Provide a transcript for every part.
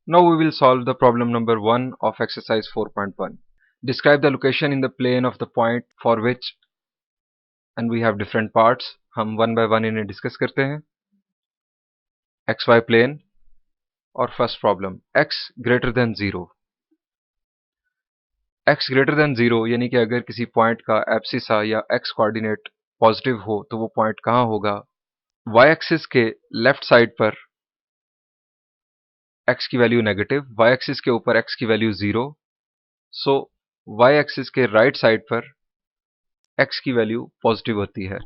Now we will solve the problem number 1 of exercise 4.1. Describe the location in the plane of the point for which, and we have different parts. हम one by one इन्हें discuss करते हैं. XY plane और first problem x greater than 0. x greater than 0 यानी कि अगर किसी point का एब्सिसा या x कोऑर्डिनेट पॉजिटिव हो तो वो पॉइंट कहाँ होगा? y एक्सिस के लेफ्ट साइड पर x की वैल्यू नेगेटिव, y एक्सिस के ऊपर x की वैल्यू 0. सो y एक्सिस के राइट साइड पर x की वैल्यू पॉजिटिव होती है.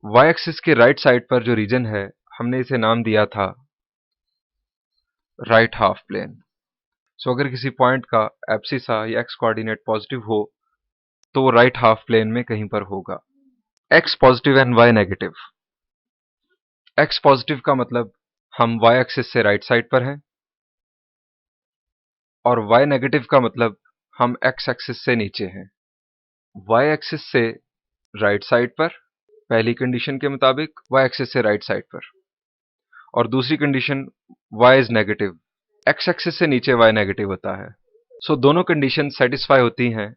y एक्सिस के राइट साइड पर जो रीजन है हमने इसे नाम दिया था राइट हाफ प्लेन. सो अगर किसी पॉइंट का एब्सिसा या x कोऑर्डिनेट पॉजिटिव हो तो वो राइट हाफ प्लेन में कहीं पर होगा. x positive and y negative. x positive का मतलब हम y एक्सिस से राइट साइड पर हैं और y नेगेटिव का मतलब हम x एक्सिस से नीचे हैं. y एक्सिस से राइट साइड पर पहली कंडीशन के मुताबिक, y एक्सिस से राइट साइड पर, और दूसरी condition y is negative, x axis से नीचे y नेगेटिव होता है. सो दोनों कंडीशन सेटिस्फाई होती हैं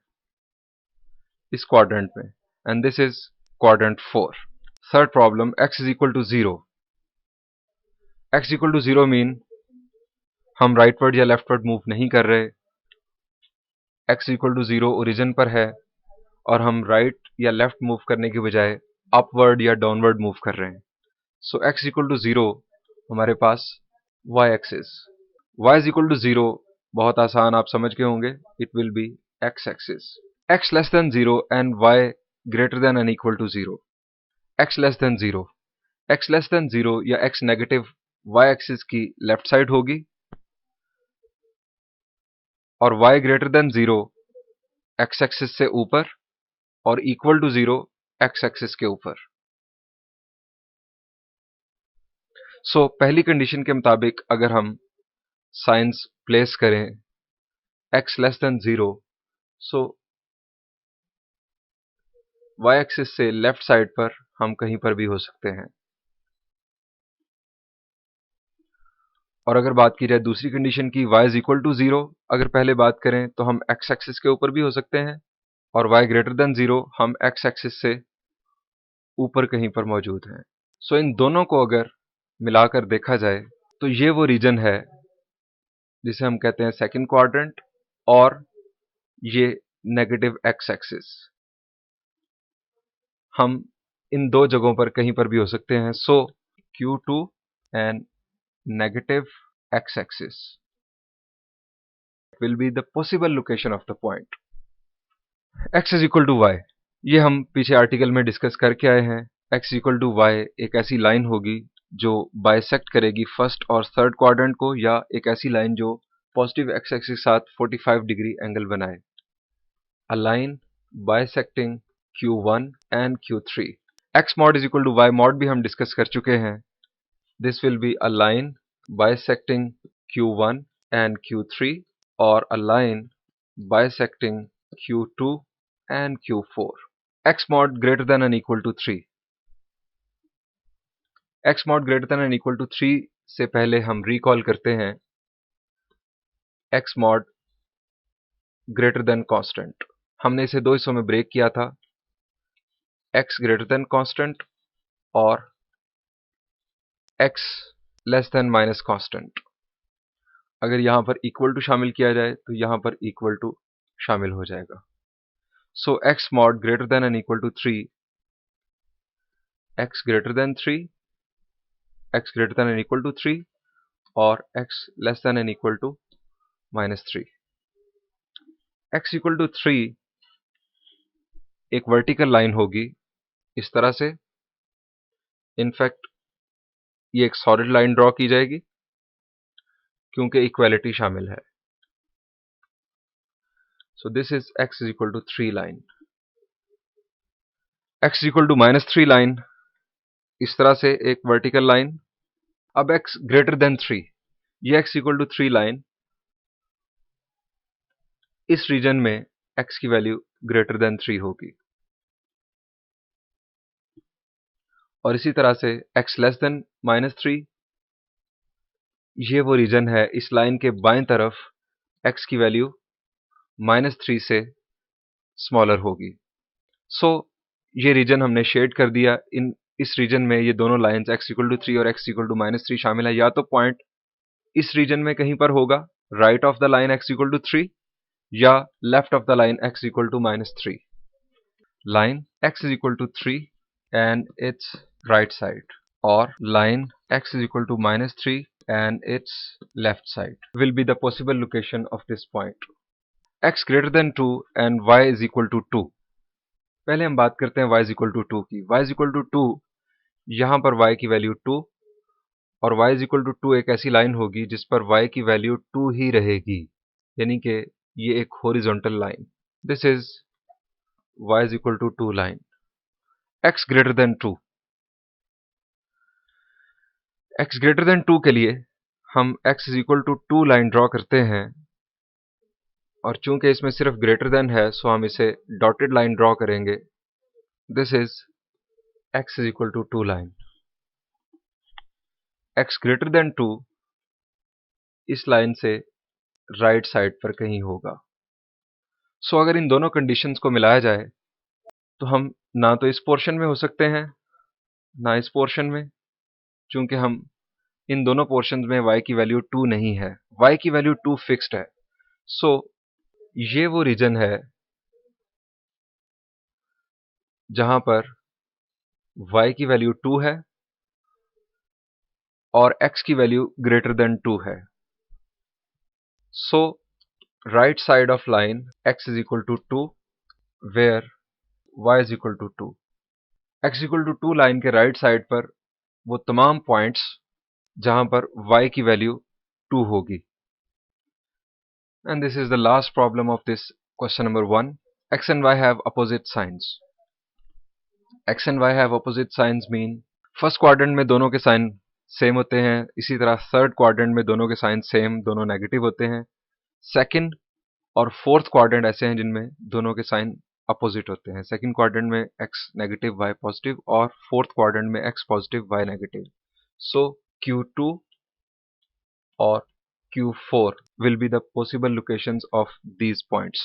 इस क्वाड्रेंट में, and this is quadrant 4. Third problem x is equal to 0. x equal to 0 mean हम राइटवर्ड या लेफ्टवर्ड मूव नहीं कर रहे. x इक्वल टू 0 ओरिजिन पर है और हम राइट या लेफ्ट मूव करने के बजाय अपवर्ड या डाउनवर्ड मूव कर रहे हैं. सो x इक्वल टू 0 हमारे पास y axis. y is equal to 0 बहुत आसान, आप समझ गए होंगे, it will be x axis. x less than 0 and y greater than and equal to 0. x less than 0. x less than 0 या x नेगेटिव y एक्सिस की left side होगी और y greater than 0 x axis से ऊपर और equal to 0 x axis के ऊपर. सो पहली कंडीशन के मुताबिक अगर हम साइंस प्लेस करें x लेस देन 0, सो y एक्सिस से लेफ्ट साइड पर हम कहीं पर भी हो सकते हैं. और अगर बात की जाए दूसरी कंडीशन की y इज इक्वल टू 0, अगर पहले बात करें तो हम x एक्सिस के ऊपर भी हो सकते हैं और y ग्रेटर देन 0 हम x एक्सिस से ऊपर कहीं पर मौजूद हैं. सो इन दोनों को अगर मिलाकर देखा जाए तो ये वो रीजन है जिसे हम कहते हैं सेकंड क्वाड्रेंट, और ये नेगेटिव x एक्सिस. हम इन दो जगहों पर कहीं पर भी हो सकते हैं. सो Q2 and negative x axis will be the possible location of the point. x is equal to y, ये हम पीछे आर्टिकल में डिस्कस करके आए हैं. x इक्वल टू y एक ऐसी लाइन होगी जो बाइसेक्ट करेगी फर्स्ट और थर्ड क्वाड्रेंट को, या एक ऐसी लाइन जो पॉजिटिव x एक्सिस के साथ 45 डिग्री एंगल बनाए. A line bisecting Q1 and Q3. x mod is equal to y mod भी हम डिस्कस कर चुके हैं. This will be a line bisecting Q1 and Q3 or a line bisecting Q2 and Q4. X mod greater than and equal to 3. X mod greater than and equal to 3 से पहले हम recall करते हैं X mod greater than constant. हमने इसे दो हिस्सों में ब्रेक किया था, X greater than constant और X less than minus constant. अगर यहां पर इक्वल टू शामिल किया जाए तो यहां पर इक्वल टू शामिल हो जाएगा. सो x mod greater than and equal to 3, x greater than 3, x greater than and equal to 3 और x less than and equal to minus 3. x equal to 3 एक वर्टिकल लाइन होगी इस तरह से. इनफैक्ट ये एक सॉलिड लाइन ड्रॉ की जाएगी क्योंकि इक्वालिटी शामिल है. So this is x is equal to 3 line. x is equal to minus 3 line इस तरह से एक वर्टिकल लाइन. अब x ग्रेटर देन 3, ये x equal to 3 लाइन इस रीजन में x की वैल्यू ग्रेटर देन 3 होगी, और इसी तरह से x लेस देन -3 ये वो रीजन है इस लाइन के बाएं तरफ x की वैल्यू -3 से स्मॉलर होगी। सो ये रीजन हमने शेड कर दिया। इस रीजन में ये दोनों लाइंस x=3 और x=-3 शामिल है। या तो पॉइंट इस रीजन में कहीं पर होगा, right of the line x=3 या left of the line x=-3। Line x=3 and its right side or line x=-3 and its left side will be the possible location of this point. x greater than 2 and y is equal to 2। पहले हम बात करते हैं y is equal to 2 की। y is equal to 2, यहां पर y की value 2 और y is equal to 2 एक ऐसी लाइन होगी जिस पर y की वैल्यू 2 ही रहेगी, यानी कि ये एक horizontal line. This is y is equal to 2 line. x greater than 2, x greater than 2 के लिए हम x is equal to 2 line draw करते हैं और चूंकि इसमें सिर्फ ग्रेटर देन है सो हम इसे डॉटेड लाइन ड्रॉ करेंगे। This is x is equal to 2 line. x greater than 2 इस लाइन से राइट साइड पर कहीं होगा। सो अगर इन दोनों कंडीशंस को मिलाया जाए तो हम ना तो इस पोर्शन में हो सकते हैं ना इस पोर्शन में, चूंकि हम इन दोनों पोर्शंस में y की वैल्यू 2 नहीं है, y की वैल्यू 2 फिक्स्ड है। सो ये वो रीजन है जहां पर y की वैल्यू 2 है और x की वैल्यू ग्रेटर देन 2 है। So right side of line x is equal to 2 where y is equal to 2। x equal to 2 line के राइट साइड पर वो तमाम पॉइंट्स जहां पर y की वैल्यू 2 होगी। And this is the last problem of this question number 1. X and y have opposite signs. X and y have opposite signs mean first quadrant में दोनों के साइन सेम होते हैं, इसी तरह थर्ड क्वाड्रेंट में दोनों के साइन सेम, दोनों नेगेटिव होते हैं। सेकंड और फोर्थ क्वाड्रेंट ऐसे हैं जिनमें दोनों के साइन अपोजिट होते हैं। सेकंड क्वाड्रेंट में x नेगेटिव y पॉजिटिव और फोर्थ क्वाड्रेंट में x positive y negative. So Q2 or Q4 will be the possible locations of these points.